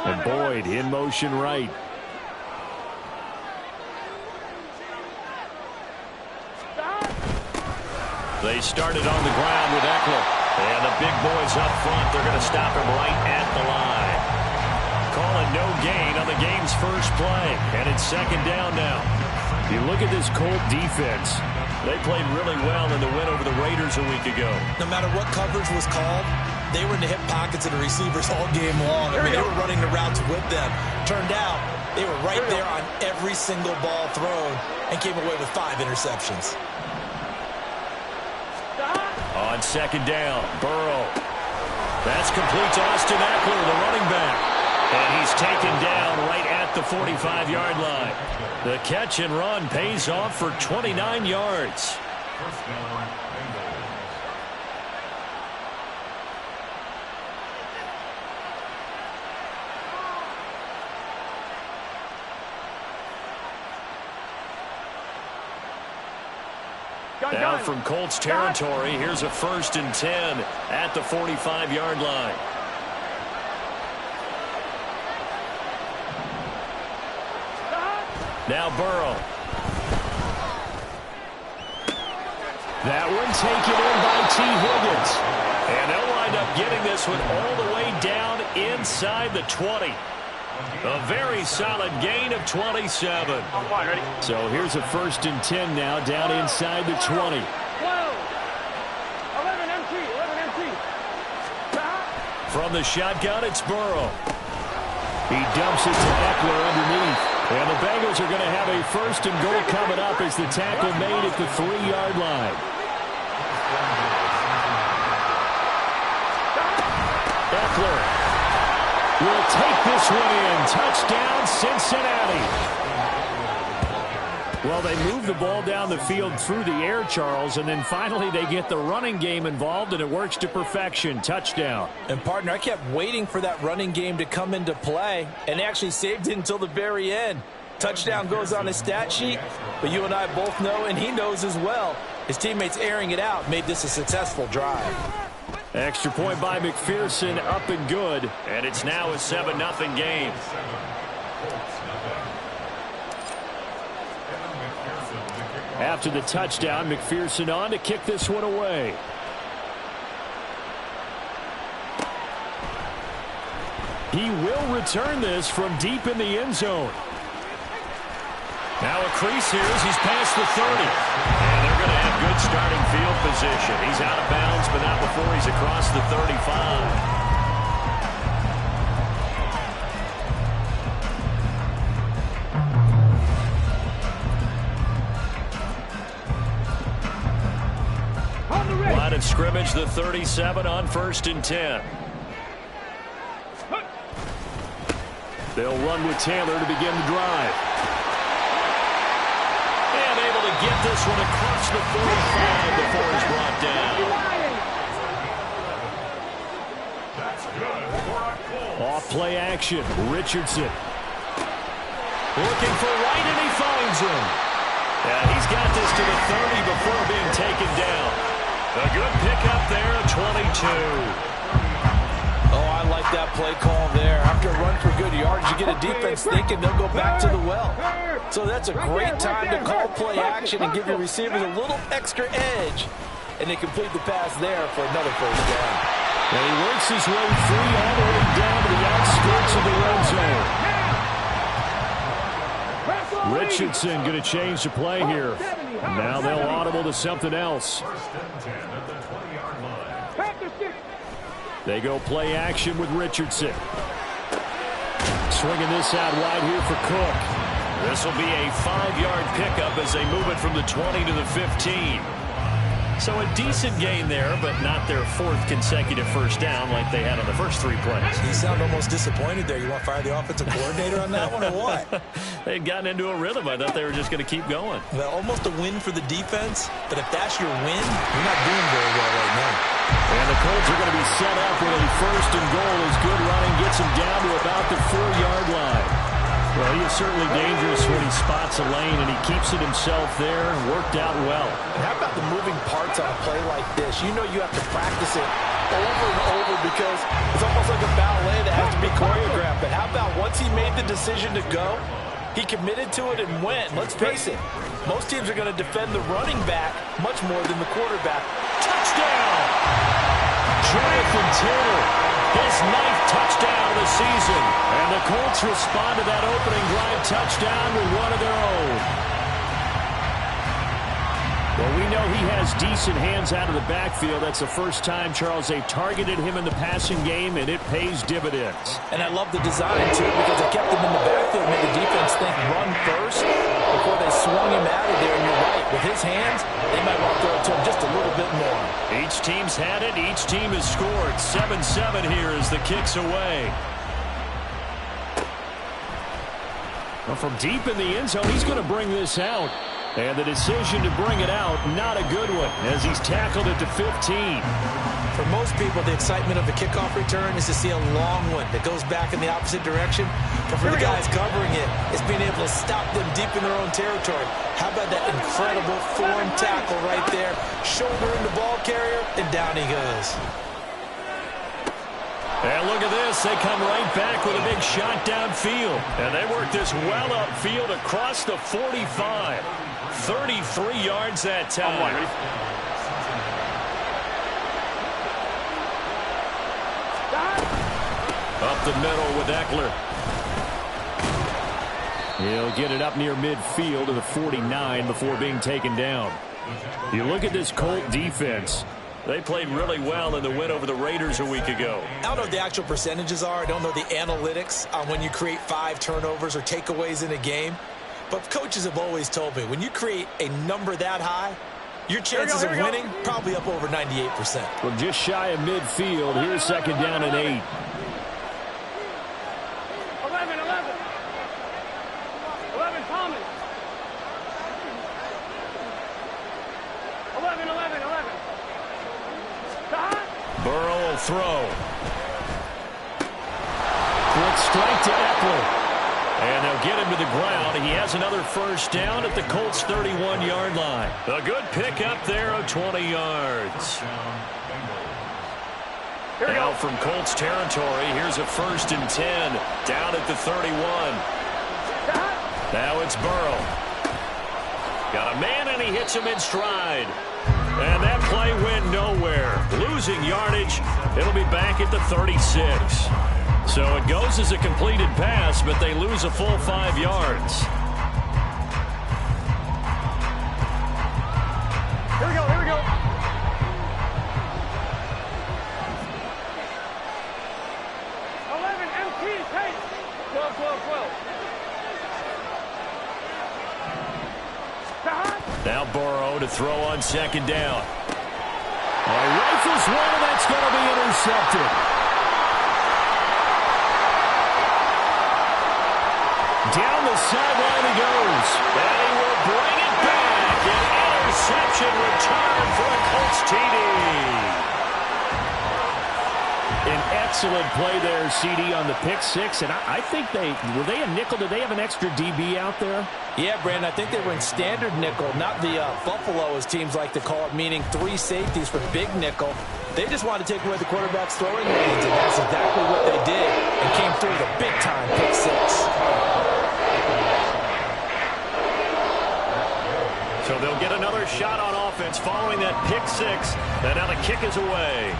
And Boyd in motion right. They started on the ground with Eckler. And the big boys up front, they're going to stop him right at the line. Calling no gain on the game's first play. And it's second down now. You look at this Colt defense. They played really well in the win over the Raiders a week ago. No matter what coverage was called, they were in the hip pockets of the receivers all game long. I mean, they were running the routes with them. Turned out, they were right there on every single ball thrown and came away with 5 interceptions. On second down, Burrow. That's complete to Austin Eckler, the running back. And he's taken down right at the 45-yard line. The catch and run pays off for 29 yards. Now from Colts territory, here's a 1st and 10 at the 45-yard line. Now Burrow. That one taken in by T. Higgins. And they'll wind up getting this one all the way down inside the 20. A very solid gain of 27. So here's a 1st and 10 now down inside the 20. 11 empty. From the shotgun, it's Burrow. He dumps it to Eckler underneath. And the Bengals are going to have a 1st and goal coming up as the tackle made at the 3-yard line. Eckler will take this one in. Touchdown, Cincinnati. Well, they move the ball down the field through the air, Charles, and then finally they get the running game involved, and it works to perfection. Touchdown. And, partner, I kept waiting for that running game to come into play, and actually saved it until the very end. Touchdown goes on his stat sheet, but you and I both know, and he knows as well, his teammates airing it out made this a successful drive. Extra point by McPherson, up and good. And it's now a 7-0 game. After the touchdown, McPherson on to kick this one away. He will return this from deep in the end zone. Now a crease here as he's past the 30. And they're going to have good starting field position. He's out of bounds, but not before he's across the 35. Line of scrimmage, the 37 on 1st and 10. They'll run with Taylor to begin the drive. And able to get this one across the 45 before he's brought down. Off play action, Richardson. Looking for White, and he finds him. Yeah, he's got this to the 30 before being taken down. A good pickup there at 22. Oh, I like that play call there. After a run for good yards, you get a defense thinking they'll go back to the well. So that's a great time to call play action and give your receivers a little extra edge. And they complete the pass there for another 1st down. And he works his way free all the way down to the outskirts of the red zone. Richardson going to change the play here. Now they'll audible to something else. They go play action with Richardson. Swinging this out wide here for Cook. This will be a 5-yard pickup as they move it from the 20 to the 15. So a decent gain there, but not their 4th consecutive 1st down like they had on the first 3 plays. You sound almost disappointed there. You want to fire the offensive coordinator on that one or what? They'd gotten into a rhythm. I thought they were just going to keep going. Well, almost a win for the defense, but if that's your win, you're not doing very well right now. And the Colts are going to be set up with a 1st and goal as good running gets them down to about the 4-yard line. Well, he is certainly dangerous when he spots a lane, and he keeps it himself there. Worked out well. And how about the moving parts on a play like this? You know you have to practice it over and over because it's almost like a ballet that has to be choreographed. But how about once he made the decision to go, he committed to it and went. Let's face it, most teams are going to defend the running back much more than the quarterback. Touchdown! Jonathan Taylor, his 9th touchdown of the season. And the Colts respond to that opening drive touchdown with one of their own. Well, we know he has decent hands out of the backfield. That's the first time, Charles, they've targeted him in the passing game, and it pays dividends. And I love the design, too, because they kept him in the backfield, made the defense think run first before they swung him out of there. And you're right, with his hands, they might want to throw it to him just a little bit more. Each team's had it. Each team has scored. 7-7 here as the kick's away. Well, from deep in the end zone, he's going to bring this out. And the decision to bring it out, not a good one, as he's tackled it to 15. For most people, the excitement of the kickoff return is to see a long one that goes back in the opposite direction. But for the guys covering it, it's being able to stop them deep in their own territory. How about that incredible form tackle right there? Shoulder in the ball carrier, and down he goes. And look at this. They come right back with a big shot downfield. And they work this well upfield across the 45. 33 yards that time. Up the middle with Eckler. He'll get it up near midfield to the 49 before being taken down. You look at this Colt defense. They played really well in the win over the Raiders a week ago. I don't know what the actual percentages are. I don't know the analytics on when you create 5 turnovers or takeaways in a game. But coaches have always told me, when you create a number that high, your chances of winning probably up over 98%. Well, just shy of midfield. Here's 2nd down and 8. 11, Thomas. 11. Burrow will throw. Quick strike to Eckler. And they'll get him to the ground. He has another first down at the Colts' 31-yard line. A good pickup there of 20 yards. Now from Colts territory, here's a 1st and 10 down at the 31. Now it's Burrow. Got a man, and he hits him in stride. And that play went nowhere. Losing yardage. It'll be back at the 36. So it goes as a completed pass, but they lose a full 5 yards. Here we go. 11, MT, take. 12. Now Burrow to throw on 2nd down. Rifles one, and that's going to be intercepted. Down the sideline he goes. And he will bring it back. An interception return for a Colts TD. An excellent play there, CD, on the pick 6. And I think were they a nickel? Did they have an extra DB out there? Yeah, Brandon, I think they were in standard nickel, not the Buffalo, as teams like to call it, meaning 3 safeties for big nickel. They just wanted to take away the quarterback's throwing lanes, and that's exactly what they did, and came through with a big-time pick 6. So they'll get another shot on offense following that pick 6. And now the kick is away.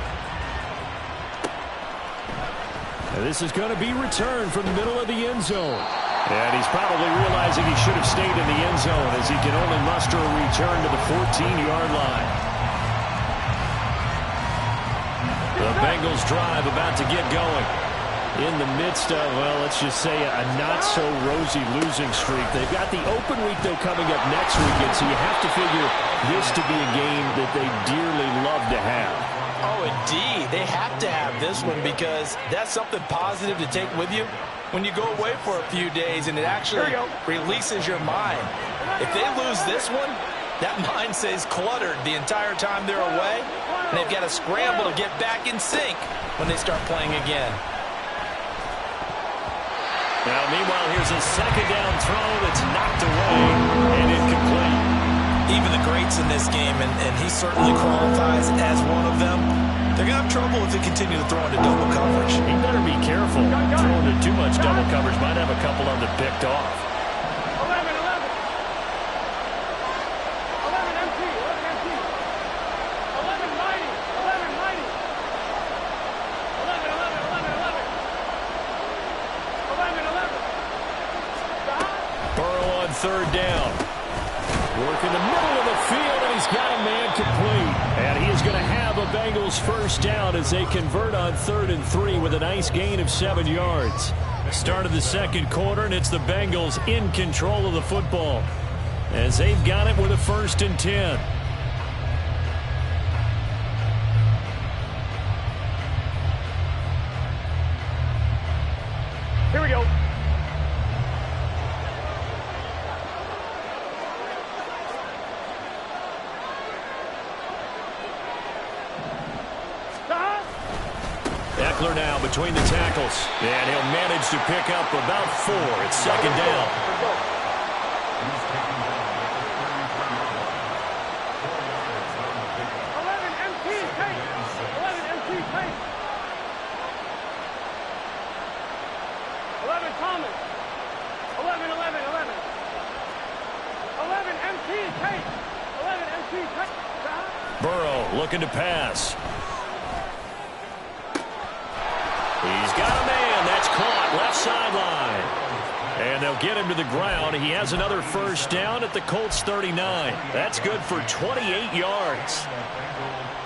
And this is going to be returned from the middle of the end zone. And he's probably realizing he should have stayed in the end zone as he can only muster a return to the 14-yard line. The Bengals drive about to get going. In the midst of, well, let's just say a not-so-rosy losing streak. They've got the open week, though, coming up next weekend, so you have to figure this to be a game that they dearly love to have. Oh, indeed. They have to have this one because that's something positive to take with you when you go away for a few days, and it actually releases your mind. If they lose this one, that mind stays cluttered the entire time they're away, and they've got to scramble to get back in sync when they start playing again. Now Meanwhile, here's a second down throw that's knocked away and incomplete. Even the greats in this game, and he certainly qualifies as one of them, they're going to have trouble if they continue to throw into double coverage. He better be careful. Throwing into too much double coverage might have a couple of them picked off. 11, 11. 11 empty, 11 empty. 11 mighty, 11 mighty. 11, 11, 11, 11. 11, 11. Stop. Burrow on third down. Work in the middle of the field, and he's got a man complete. And he is going to have a Bengals first down as they convert on 3rd and 3 with a nice gain of 7 yards. Start of the second quarter, and it's the Bengals in control of the football as they've got it with a 1st and 10. Here we go. Eckler now between the tackles, and he'll manage to pick up about 4. It's 2nd down. 11 MT, take. 11 MT, take. 11 Thomas. 11, 11, 11. 11 MT, take. 11 MT, take. Stop. Burrow looking to pass. He's got a man. That's caught left sideline. And they'll get him to the ground. He has another first down at the Colts 39. That's good for 28 yards.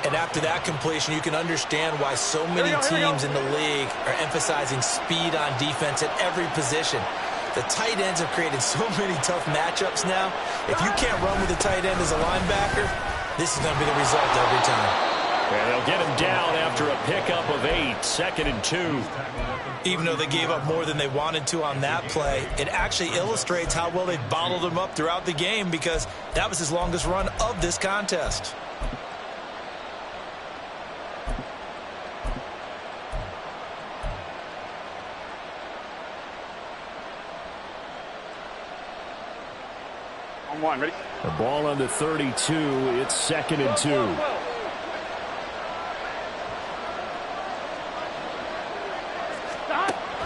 And after that completion, you can understand why so many teams in the league are emphasizing speed on defense at every position. The tight ends have created so many tough matchups now. If you can't run with the tight end as a linebacker, this is going to be the result every time. And they'll get him down after a pickup of 8, 2nd and 2. Even though they gave up more than they wanted to on that play, it actually illustrates how well they bottled him up throughout the game because that was his longest run of this contest. On 1, ready? The ball on the 32. It's 2nd and 2.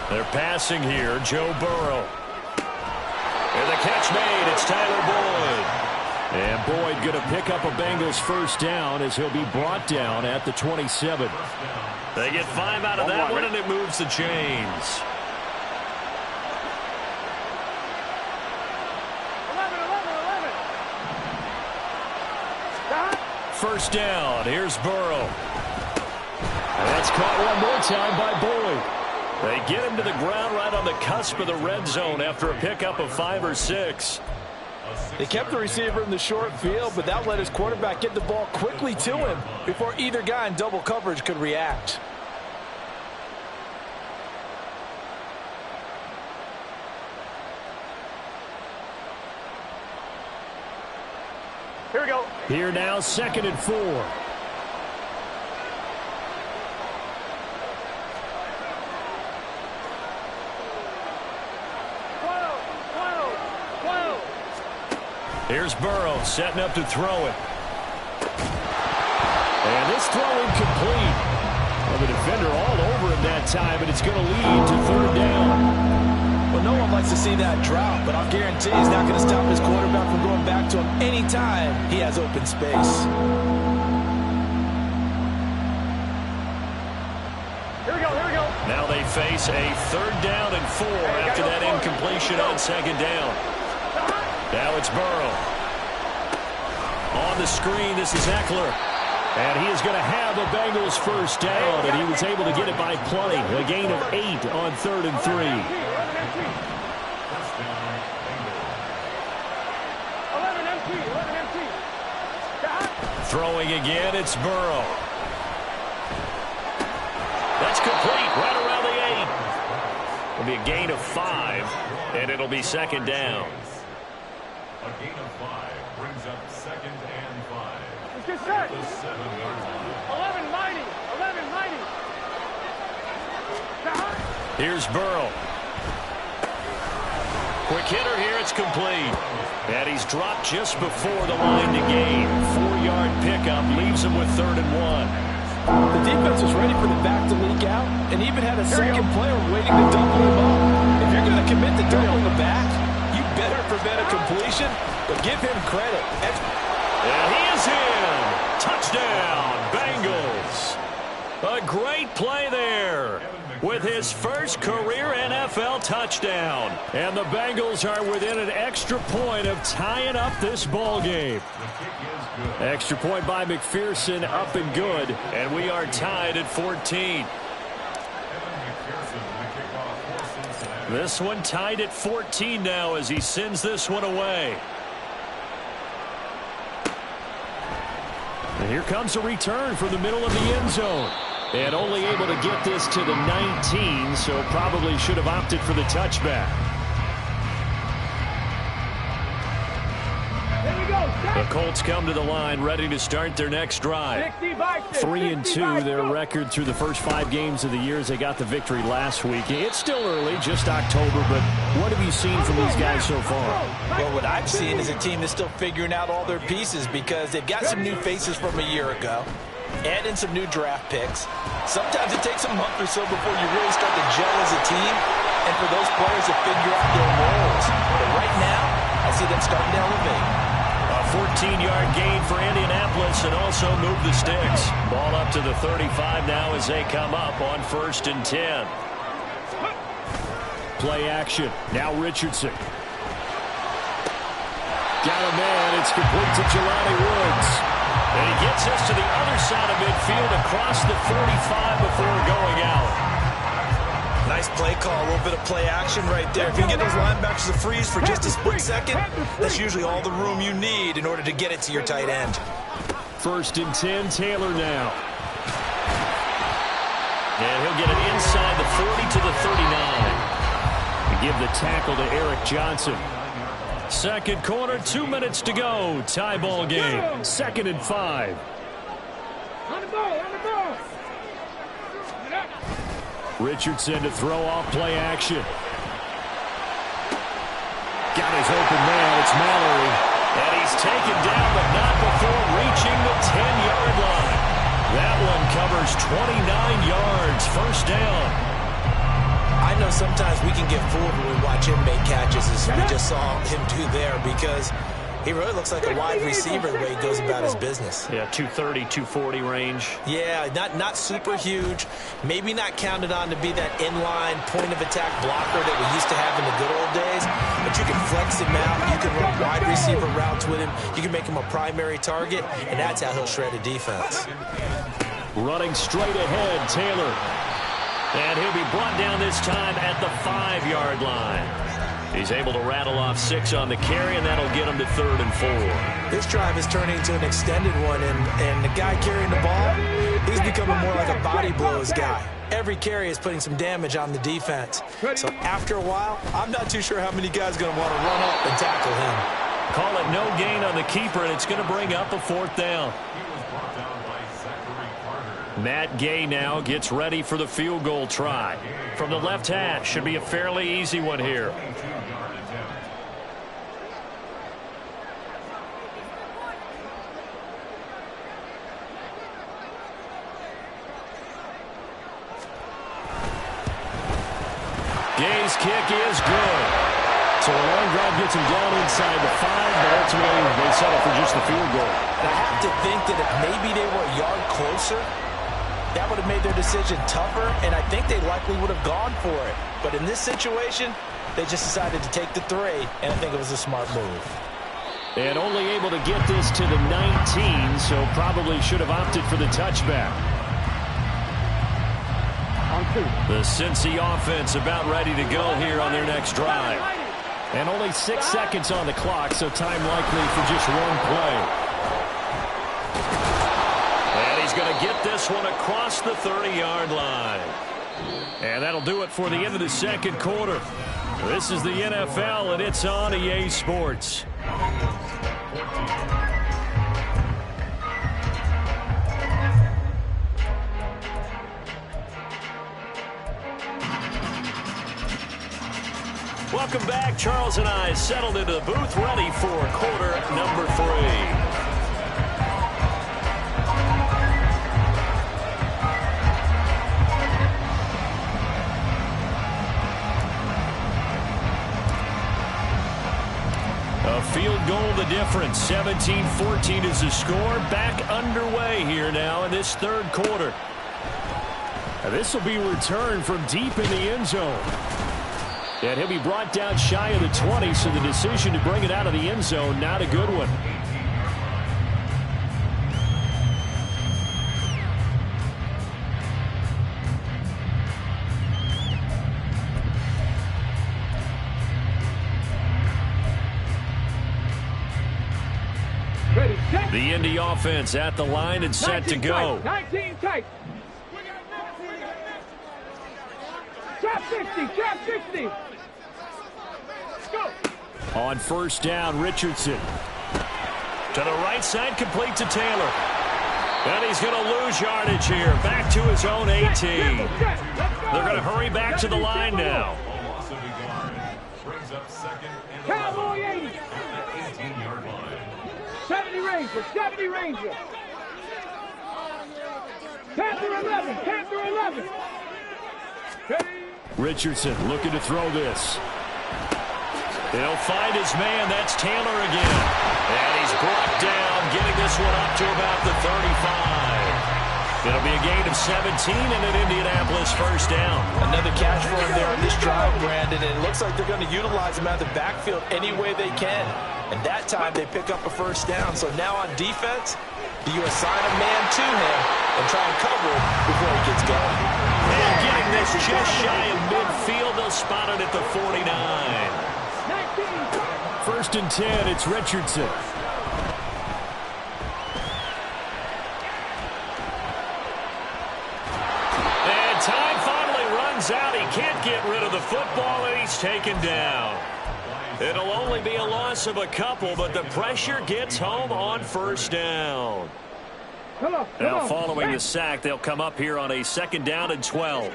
They're passing here. Joe Burrow. And the catch made. It's Tyler Boyd. And Boyd going to pick up a Bengals first down as he'll be brought down at the 27. They get 5 out of that one, and it moves the chains. 11, 11, 11. Stop. First down. Here's Burrow. And that's caught one more time by Boyd. They get him to the ground right on the cusp of the red zone after a pickup of 5 or 6. They kept the receiver in the short field, but that let his quarterback get the ball quickly to him before either guy in double coverage could react. Here we go. Here now, 2nd and 4. Here's Burrow setting up to throw it. And this throw incomplete. Well, the defender all over him that time, and it's going to lead to 3rd down. Well, no one likes to see that drop, but I'll guarantee he's not going to stop his quarterback from going back to him anytime he has open space. Here we go, here we go. Now they face a 3rd down and 4 after that incompletion on 2nd down. Now it's Burrow. On the screen, this is Eckler. And he is going to have a Bengals first down, and he was able to get it by plenty. A gain of 8 on 3rd and 3. 11 MT, 11 MT. Stop. Throwing again, it's Burrow. That's complete, right around the 8. It'll be a gain of 5, and it'll be 2nd down. A gain of 5 brings up 2nd and 5. Let's get set. The 7-yard line. 11 mighty, 11 mighty. Stop. Here's Burrow. Quick hitter here, it's complete. And he's dropped just before the line to gain. 4-yard pickup leaves him with 3rd and 1. The defense was ready for the back to leak out and even had a second player waiting to double him up. If you're going to commit to doubling the back, you better prevent a completion, but give him credit. And he is in. Touchdown, Bengals. A great play there with his first career NFL touchdown. And the Bengals are within an extra point of tying up this ball game. Extra point by McPherson, up and good. And we are tied at 14. This one tied at 14 now as he sends this one away. And here comes a return from the middle of the end zone. And only able to get this to the 19, so probably should have opted for the touchback. The Colts come to the line, ready to start their next drive. 3-2, their record through the first 5 games of the year as they got the victory last week. It's still early, just October, but what have you seen from these guys so far? Well, what I've seen is a team that's still figuring out all their pieces because they've got some new faces from a year ago. Add in some new draft picks. Sometimes it takes a month or so before you really start to gel as a team and for those players to figure out their roles. But right now, I see them starting to elevate. A 14-yard gain for Indianapolis and also move the sticks. Ball up to the 35 now as they come up on 1st and 10. Play action. Now Richardson. Got a man. It's complete to Jelani Woods. And he gets us to the other side of midfield across the 45 before going out. Nice play call, a little bit of play action right there. If you can get those linebackers to freeze for just a split second, that's usually all the room you need in order to get it to your tight end. 1st and 10, Taylor now. And he'll get it inside the 40 to the 39. And give the tackle to Eric Johnson. Second quarter, 2 minutes to go. Tie ball game. 2nd and 5. On the ball, on the ball. Richardson to throw off play action. Got his open man. It's Mallory. And he's taken down, but not before reaching the 10-yard line. That one covers 29 yards. First down. I know sometimes we can get fooled when we watch him make catches as we just saw him do there because he really looks like a wide receiver the way he goes about his business. Yeah, 230, 240 range. Yeah, not super huge. Maybe not counted on to be that inline point-of-attack blocker that we used to have in the good old days, but you can flex him out. You can run wide receiver routes with him. You can make him a primary target, and that's how he'll shred a defense. Running straight ahead, Taylor. And he'll be brought down this time at the 5-yard line. He's able to rattle off 6 on the carry, and that'll get him to 3rd and 4. This drive is turning into an extended one, and the guy carrying the ball, he's becoming more like a body blows guy. Every carry is putting some damage on the defense. So after a while, I'm not too sure how many guys are going to want to run up and tackle him. Call it no gain on the keeper, and it's going to bring up a 4th down. Matt Gay now gets ready for the field goal try. From the left hash, should be a fairly easy one here. Gay's kick is good. So a long drive gets him down inside the 5, but ultimately they settle for just the field goal. I have to think that if maybe they were a yard closer, that would have made their decision tougher, and I think they likely would have gone for it. But in this situation, they just decided to take the 3, and I think it was a smart move. And only able to get this to the 19, so probably should have opted for the touchback. The Cincy offense about ready to go here on their next drive. And only 6 seconds on the clock, so time likely for just one play. And he's going to get this one across the 30-yard line. And that'll do it for the end of the second quarter. This is the NFL, and it's on EA Sports. Welcome Welcome back. Charles and I settled into the booth, ready for quarter number 3. A field goal the difference. 17-14 is the score. Back underway here now in this third quarter. This will be returned from deep in the end zone. And he'll be brought down shy of the 20, so the decision to bring it out of the end zone, not a good one. The Indy offense at the line and set to go. 19 tight. Trap 60, trap 60. Go. On first down, Richardson. To the right side, complete to Taylor. And he's going to lose yardage here. Back to his own 18. They're going to hurry back to the line now. Brings up second and Cowboy 80. 18-yard line. 70 Ranger, 70 Ranger. Panther 11, Panther 11. Richardson looking to throw this. He'll find his man. That's Taylor again. And he's brought down, getting this one up to about the 35. It'll be a gain of 17 and an Indianapolis first down. Another catch for him there on this drive, Brandon, and it looks like they're going to utilize him out of the backfield any way they can. And that time they pick up a first down. So now on defense, do you assign a man to him and try and cover it before he gets going? And getting this just shy of midfield, they'll spot it at the 49. 1st and 10, it's Richardson. And time finally runs out. He can't get rid of the football, and he's taken down. It'll only be a loss of a couple, but the pressure gets home on first down. Now following the sack, they'll come up here on a 2nd down and 12.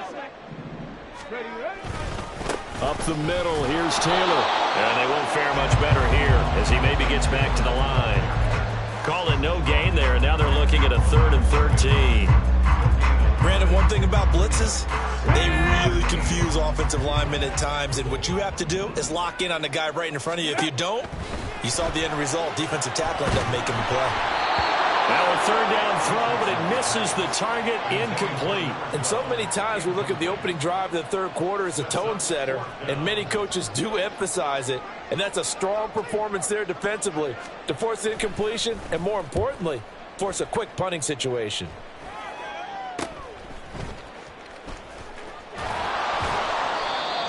Up the middle, here's Taylor. And they won't fare much better here as he maybe gets back to the line. Call it no gain there, and now they're looking at a 3rd and 13. Brandon, one thing about blitzes, they really confuse offensive linemen at times, and what you have to do is lock in on the guy right in front of you. If you don't, you saw the end result. Defensive tackle ended up making the play. Now a 3rd down throw, but it misses the target, incomplete. And so many times we look at the opening drive of the third quarter as a tone setter, and many coaches do emphasize it, and that's a strong performance there defensively to force an incompletion and, more importantly, force a quick punting situation.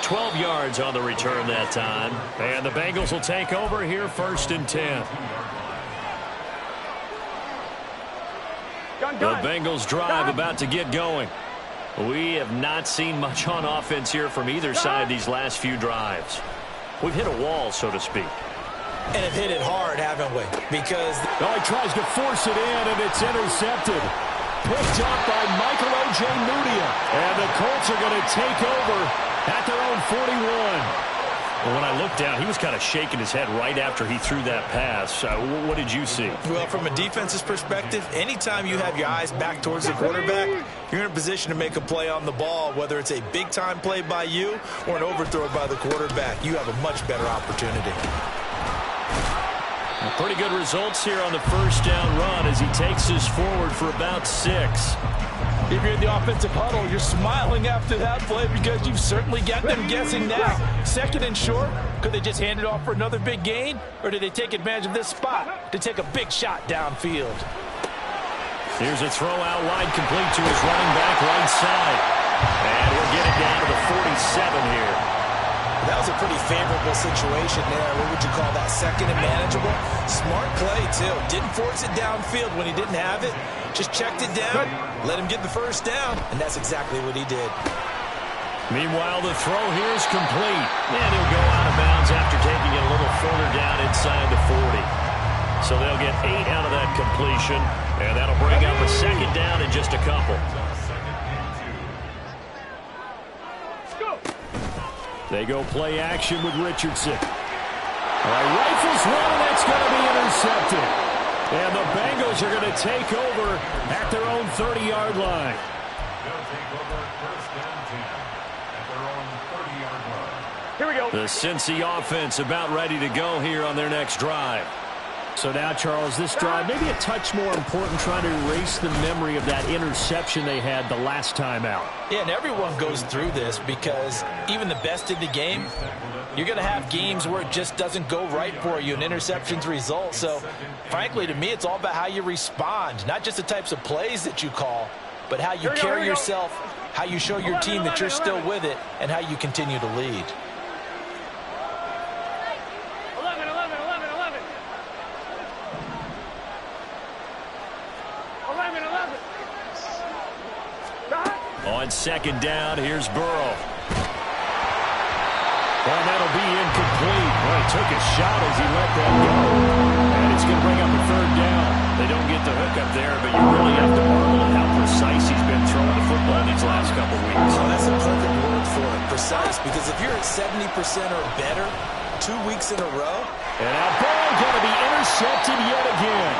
12 yards on the return that time. And the Bengals will take over here 1st and 10. The Bengals drive about to get going. We have not seen much on offense here from either side these last few drives. We've hit a wall, so to speak. And have hit it hard, haven't we? Because he tries to force it in, and it's intercepted. Picked up by Michael O.J. Mudia. And the Colts are going to take over at their own 41. Well, when I looked down, he was kind of shaking his head right after he threw that pass. What did you see? Well, from a defense's perspective, anytime you have your eyes back towards the quarterback, you're in a position to make a play on the ball, whether it's a big-time play by you or an overthrow by the quarterback. You have a much better opportunity. Pretty good results here on the first down run as he takes us forward for about 6. If you're in the offensive huddle, you're smiling after that play because you've certainly got them guessing now. 2nd and short, could they just hand it off for another big gain? Or did they take advantage of this spot to take a big shot downfield? Here's a throw out wide, complete to his running back right side. And we're getting down to the 47 here. That was a pretty favorable situation there. What would you call that? 2nd and manageable? Smart play, too. Didn't force it downfield when he didn't have it. Just checked it down, let him get the first down, and that's exactly what he did. Meanwhile, the throw here is complete. And he'll go out of bounds after taking it a little further down inside the 40. So they'll get 8 out of that completion, and that'll bring up a 2nd down in just a couple. They go play action with Richardson. All right, rifles one, and that's going to be intercepted. And the Bengals are going to take over at their own 30-yard line. They'll take over first and 10 at their own 30-yard line. Here we go. The Cincy offense about ready to go here on their next drive. So now, Charles, this drive maybe a touch more important, trying to erase the memory of that interception they had the last time out. Yeah, and everyone goes through this because even the best in the game, you're going to have games where it just doesn't go right for you and interceptions result. So, frankly, to me, it's all about how you respond, not just the types of plays that you call, but how you carry yourself, how you show your team that you're still with it, and how you continue to lead. 11, 11, 11, 11. 11, 11. On second down, here's Burrow. And that'll be incomplete. Well, he took a shot as he let that go. And it's going to bring up a third down. They don't get the hook up there, but you really have to marvel at how precise he's been throwing the football these last couple weeks. Well, that's a perfect word for it, precise, because if you're at 70% or better 2 weeks in a row. And that ball going to be intercepted yet again.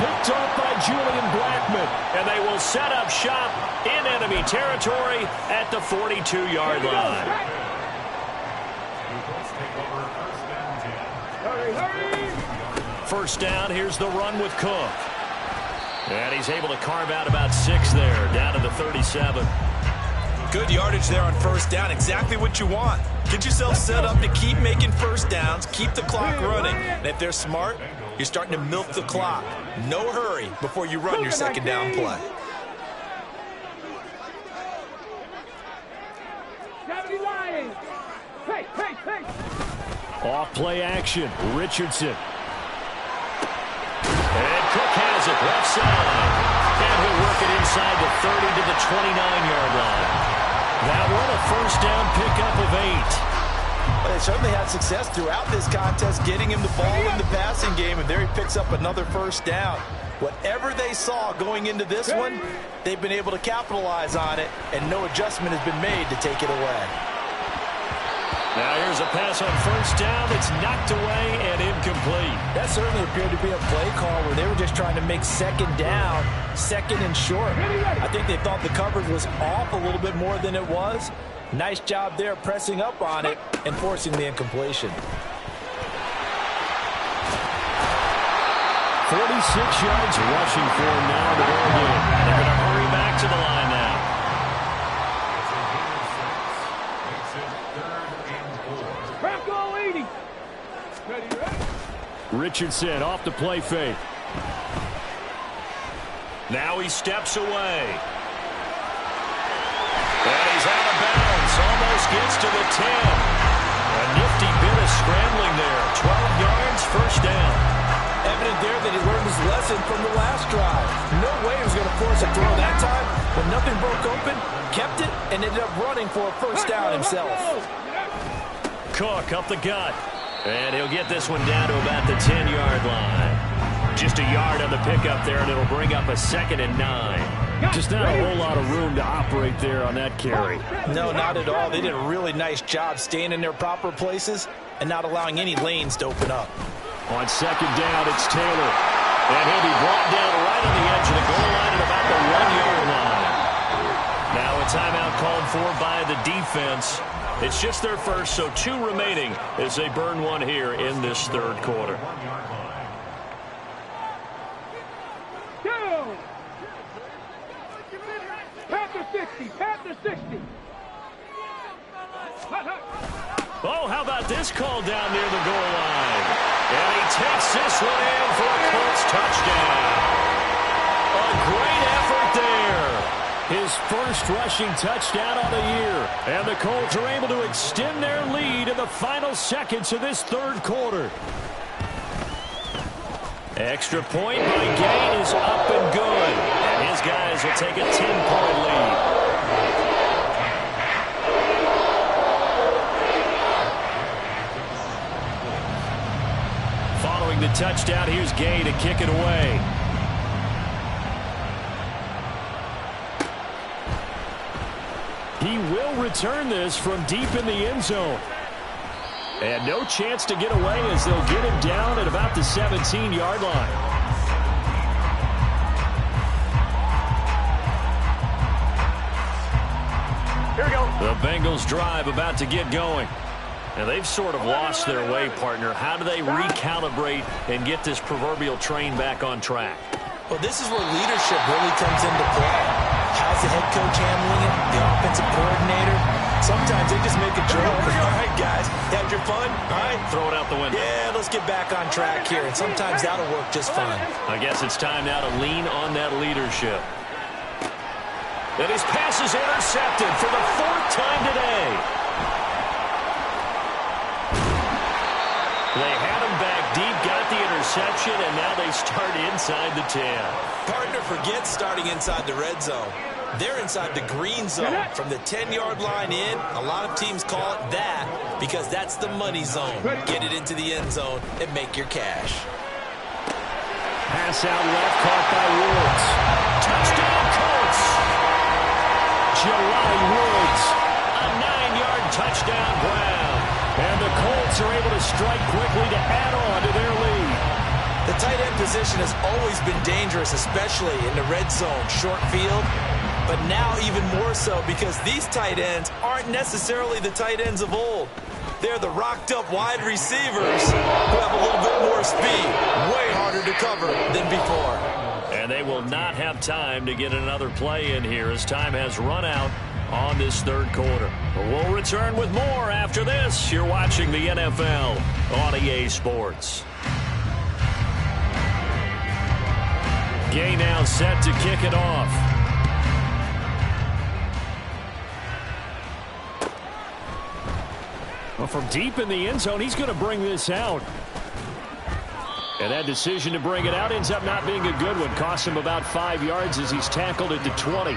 Picked off by Julian Blackmon. And they will set up shop in enemy territory at the 42-yard line. First down, here's the run with Cook. And he's able to carve out about 6 there, down to the 37. Good yardage there on first down, exactly what you want. Get yourself set up to keep making first downs, keep the clock running. And if they're smart, you're starting to milk the clock. No hurry before you run your second down play. Off play action, Richardson. And Cook has it, left side. And he'll work it inside the 30 to the 29-yard line. That one a first down pickup of 8. Well, they certainly had success throughout this contest, getting him the ball in the passing game, and there he picks up another first down. Whatever they saw going into this one, they've been able to capitalize on it, and no adjustment has been made to take it away. Now here's a pass on first down that's knocked away and incomplete. That certainly appeared to be a play call where they were just trying to make second down, second and short. I think they thought the coverage was off a little bit more than it was. Nice job there pressing up on it and forcing the incompletion. 46 yards rushing for him now to Oregon. They're going to hurry back to the line now. Richardson off the play fake. Now he steps away. And he's out of bounds. Almost gets to the 10. A nifty bit of scrambling there. 12 yards, first down. Evident there that he learned his lesson from the last drive. No way he was going to force a throw that time. When nothing broke open, kept it, and ended up running for a first down himself. Cook up the gut. And he'll get this one down to about the 10-yard line. Just a yard on the pickup there, and it'll bring up a 2nd and 9. Just not a whole lot of room to operate there on that carry. No, not at all. They did a really nice job staying in their proper places and not allowing any lanes to open up. On second down, it's Taylor. And he'll be brought down right on the edge of the goal line at about the 1-yard line. Now a timeout called for by the defense. It's just their first, so 2 remaining as they burn one here in this third quarter. Panther 60, Panther 60. Oh, how about this call down near the goal line? And he takes this one in for a Colts touchdown. A great effort there. His first rushing touchdown of the year. And the Colts are able to extend their lead in the final seconds of this third quarter. Extra point by Gain is up and good. And his guys will take a 10-point lead. Following the touchdown, here's Gay to kick it away. He he will return this from deep in the end zone. And no chance to get away as they'll get him down at about the 17-yard line. Here we go. The Bengals drive about to get going. And they've sort of lost their way, partner. How do they recalibrate and get this proverbial train back on track? Well, this is where leadership really comes into play. How's the head coach handling it? The offensive coordinator? Sometimes they just make a joke. All right, guys, you had your fun? All right. Throw it out the window. Yeah, let's get back on track here. And sometimes that'll work just fine. I guess it's time now to lean on that leadership. And his pass is intercepted for the 4th time today. They had him back deep, got the interception, and now they start inside the 10. Partner forgets starting inside the red zone. They're inside the green zone. From the 10-yard line in, a lot of teams call it that because that's the money zone. Get it into the end zone and make your cash. Pass out left, caught by Woods. Touchdown, Colts! Jelani Woods. A 9-yard touchdown ground. And the Colts are able to strike quickly to add on to their lead. The tight end position has always been dangerous, especially in the red zone, short field. But now even more so because these tight ends aren't necessarily the tight ends of old. They're the rocked-up wide receivers who have a little bit more speed, way harder to cover than before. And they will not have time to get another play in here as time has run out on this 3rd quarter. We'll return with more after this. You're watching the NFL on EA Sports. Gay now set to kick it off. Well, from deep in the end zone, he's going to bring this out. And that decision to bring it out ends up not being a good one. Costs him about 5 yards as he's tackled at the 20.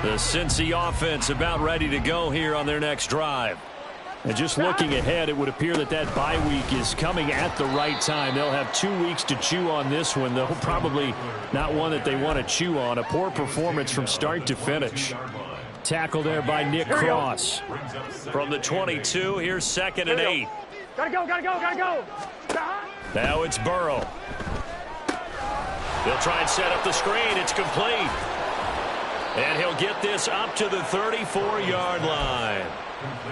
The Cincy offense about ready to go here on their next drive. And just looking ahead, it would appear that that bye week is coming at the right time. They'll have 2 weeks to chew on this one, though. Probably not one that they want to chew on. A poor performance from start to finish. Tackle there by Nick Cross. From the 22, here's 2nd and 8. Gotta go, gotta go, gotta go. Now it's Burrow. They'll try and set up the screen. It's complete. And he'll get this up to the 34-yard line.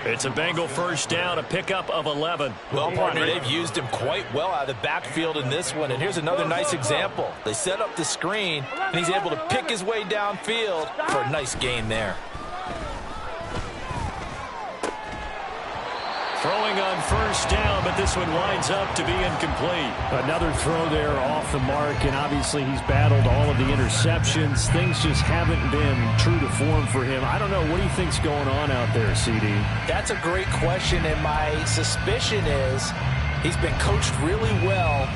It's a Bengal first down, a pickup of 11. Well, partner, they've used him quite well out of the backfield in this one. And here's another nice example. They set up the screen, and he's able to pick his way downfield for a nice gain there. Throwing on first down, but this one winds up to be incomplete. Another throw there off the mark, and obviously he's battled all of the interceptions. Things just haven't been true to form for him. I don't know. What do you think's going on out there, CD? That's a great question, and my suspicion is he's been coached really well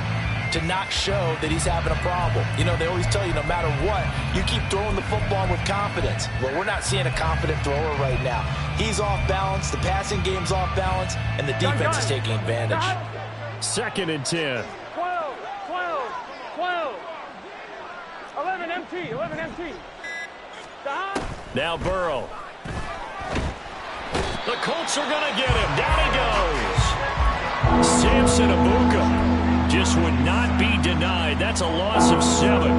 to not show that he's having a problem. You know, they always tell you no matter what, you keep throwing the football with confidence. Well, we're not seeing a confident thrower right now. He's off balance, the passing game's off balance, and the defense is taking advantage. 2nd and 10. 12, 12, 12. 11 MT, 11 MT. Now Burrow. The Colts are going to get him. Down he goes. Samson Abuka just would not be denied. That's a loss of 7.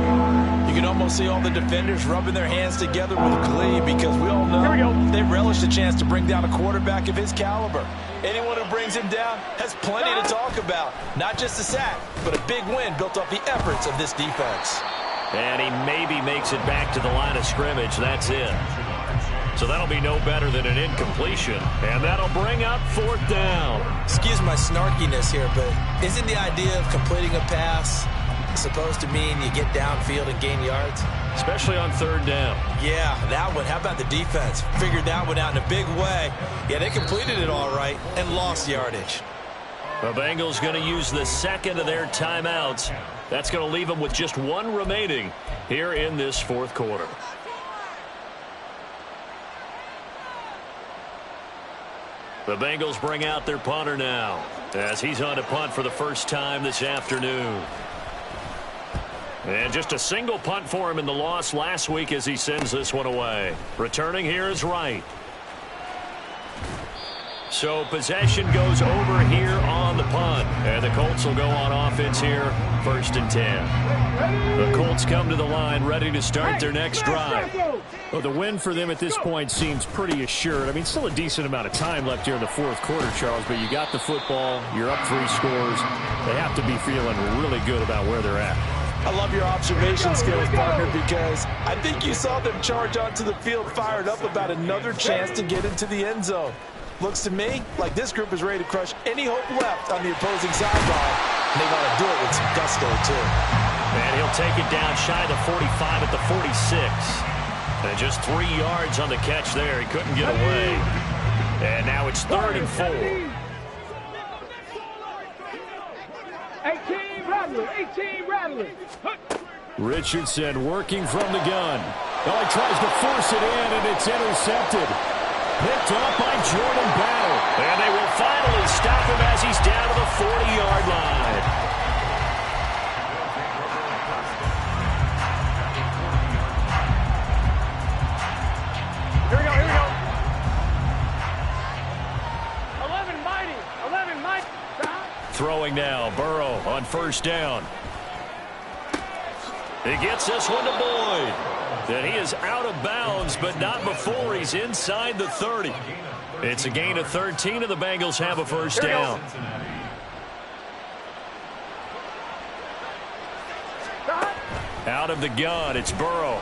You can almost see all the defenders rubbing their hands together with glee because we all know they relish the chance to bring down a quarterback of his caliber. Anyone who brings him down has plenty to talk about. Not just a sack, but a big win built off the efforts of this defense. And he maybe makes it back to the line of scrimmage. That's it. So that'll be no better than an incompletion. And that'll bring up 4th down. Excuse my snarkiness here, but isn't the idea of completing a pass supposed to mean you get downfield and gain yards? Especially on 3rd down. Yeah, that one. How about the defense? Figured that one out in a big way. Yeah, they completed it all right and lost yardage. The Bengals going to use the 2nd of their timeouts. That's going to leave them with just 1 remaining here in this 4th quarter. The Bengals bring out their punter now as he's on to punt for the first time this afternoon. And just a single punt for him in the loss last week as he sends this one away. Returning here is Wright. So possession goes over here on the punt. And the Colts will go on offense here, 1st and 10. The Colts come to the line ready to start their next drive. Well, the win for them at this point seems pretty assured. I mean, still a decent amount of time left here in the 4th quarter, Charles, but you got the football, you're up 3 scores. They have to be feeling really good about where they're at. I love your observation skills, partner, because I think you saw them charge onto the field fired up about another chance to get into the end zone. Looks to me like this group is ready to crush any hope left on the opposing sideline. They got to do it with some gusto, too. And he'll take it down shy of the 45 at the 46. And just 3 yards on the catch there. He couldn't get away. And now it's 3rd and 4. 18 rattling, 18 rattling. Richardson working from the gun. Oh, he tries to force it in, and it's intercepted. Picked up by Jordan Battle. And they will finally stop him as he's down to the 40-yard line. Here we go, here we go. 11 mighty. Throwing now, Burrow on 1st down. He gets this one to Boyd. And he is out of bounds, but not before he's inside the 30. It's a gain of 13, and the Bengals have a 1st down. Out of the gun, it's Burrow.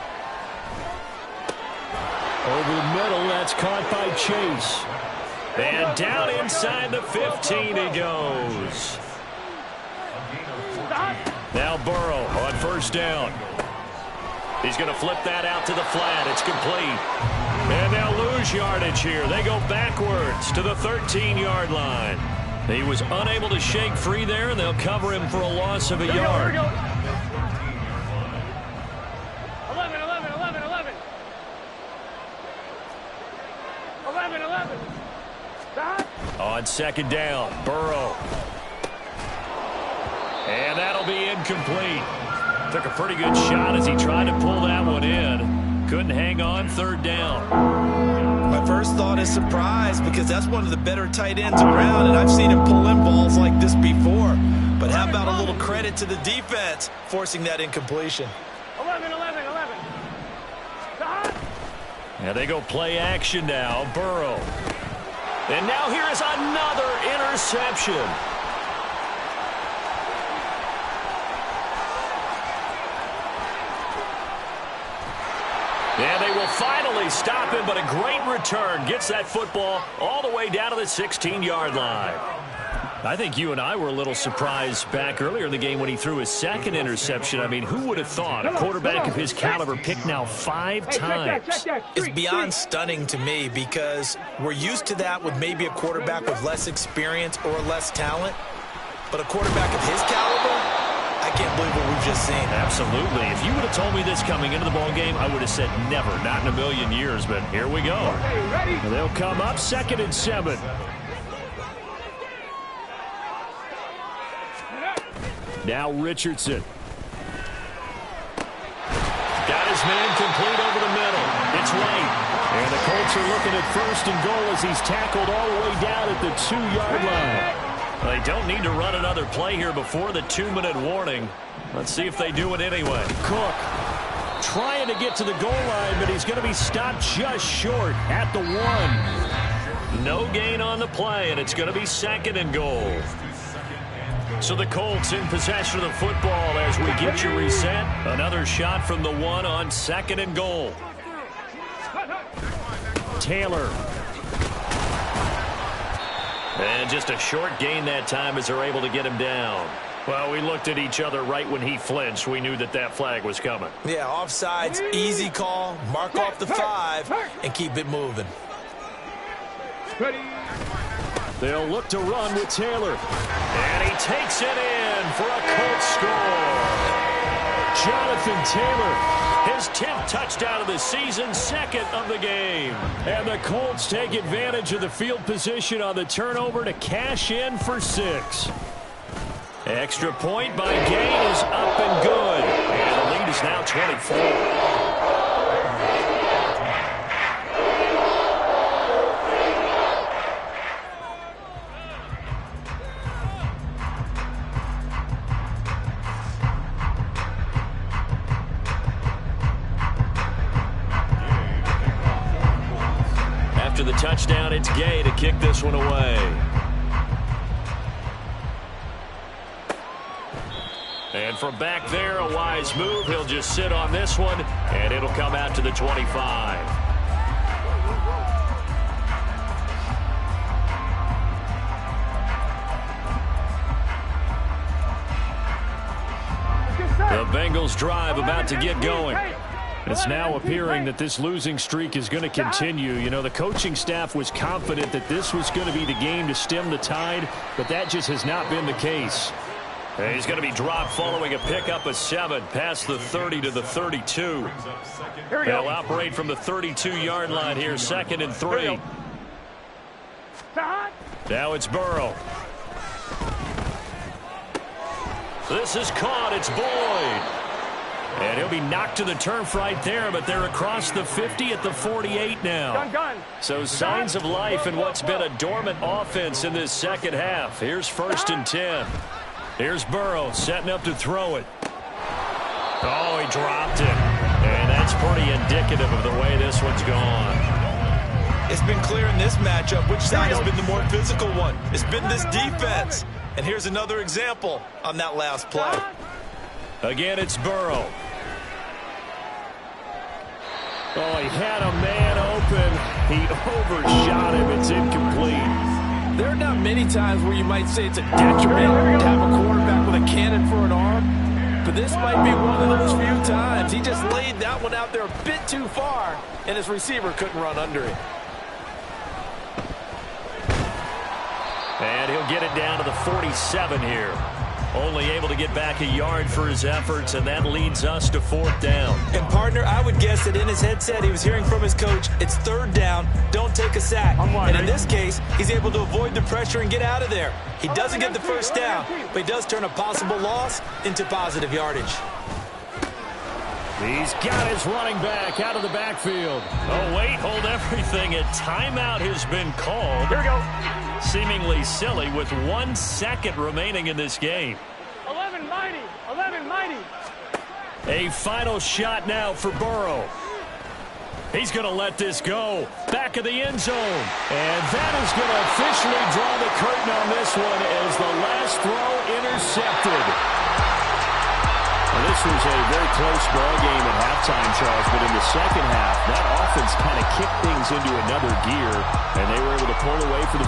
Over the middle, that's caught by Chase. And down inside the 15 he goes. Now Burrow on 1st down. He's going to flip that out to the flat. It's complete. And they'll lose yardage here. They go backwards to the 13-yard line. He was unable to shake free there, and they'll cover him for a loss of a yard. 11. On 2nd down, Burrow. And that'll be incomplete. Took a pretty good shot as he tried to pull that one in. Couldn't hang on, 3rd down. My first thought is surprise, because that's one of the better tight ends around, and I've seen him pull in balls like this before. But how about a little credit to the defense forcing that incompletion? 11. And they go play action now, Burrow. And now here is another interception. And they will finally stop him, but a great return. Gets that football all the way down to the 16-yard line. I think you and I were a little surprised back earlier in the game when he threw his 2nd interception. I mean, who would have thought a quarterback of his caliber picked now 5 times? It's beyond stunning to me, because we're used to that with maybe a quarterback with less experience or less talent. But a quarterback of his caliber, I can't believe what we've just seen. Absolutely. If you would have told me this coming into the ball game, I would have said never, not in a million years. But here we go. They'll come up 2nd and 7. Now Richardson. Got his man complete over the middle. It's Wright. And the Colts are looking at 1st and goal as he's tackled all the way down at the 2-yard line. They don't need to run another play here before the 2-minute warning. Let's see if they do it anyway. Cook trying to get to the goal line, but he's going to be stopped just short at the 1. No gain on the play, and it's going to be 2nd and goal. So the Colts in possession of the football as we get you reset. Another shot from the 1 on 2nd and goal. Taylor. And just a short gain that time as they're able to get him down. Well, we looked at each other right when he flinched. We knew that that flag was coming. Yeah, offsides, easy call. Mark off the 5 and keep it moving. They'll look to run with Taylor. And he takes it in for a Colts score. Jonathan Taylor. His 10th touchdown of the season, 2nd of the game. And the Colts take advantage of the field position on the turnover to cash in for 6. Extra point by Gain is up and good. And the lead is now 24. After the touchdown, it's Gay to kick this one away. And from back there, a wise move. He'll just sit on this one, and it'll come out to the 25. The Bengals drive about to get going. It's now appearing that this losing streak is going to continue. You know, the coaching staff was confident that this was going to be the game to stem the tide, but that just has not been the case. And he's going to be dropped following a pickup of 7 past the 30 to the 32. They'll operate from the 32-yard line here, 2nd and 3. Now it's Burrow. This is caught. It's Boyd. And he'll be knocked to the turf right there, but they're across the 50 at the 48 now. So signs of life in what's been a dormant offense in this second half. Here's 1st and 10. Here's Burrow setting up to throw it. Oh, he dropped it. And that's pretty indicative of the way this one's gone. It's been clear in this matchup which side has been the more physical one. It's been this defense. And here's another example on that last play. Again, it's Burrow. Oh, he had a man open. He overshot him. It's incomplete. There are not many times where you might say it's a detriment to have a quarterback with a cannon for an arm. But this might be one of those few times. He just laid that one out there a bit too far, and his receiver couldn't run under it. And he'll get it down to the 47 here. Only able to get back a yard for his efforts, and that leads us to 4th down. And, partner, I would guess that in his headset he was hearing from his coach, it's 3rd down, don't take a sack. And in this case, he's able to avoid the pressure and get out of there. He doesn't get the 1st down, but he does turn a possible loss into positive yardage. He's got his running back out of the backfield. Oh, wait, hold everything. A timeout has been called. Here we go. Seemingly silly with 1 second remaining in this game. 11 mighty. 11 mighty. A final shot now for Burrow. He's going to let this go. Back of the end zone. And that is going to officially draw the curtain on this one as the last throw intercepted. Well, this was a very close ball game at halftime, Charles, but in the second half, that offense kind of kicked things into another gear, and they were able to pull away for the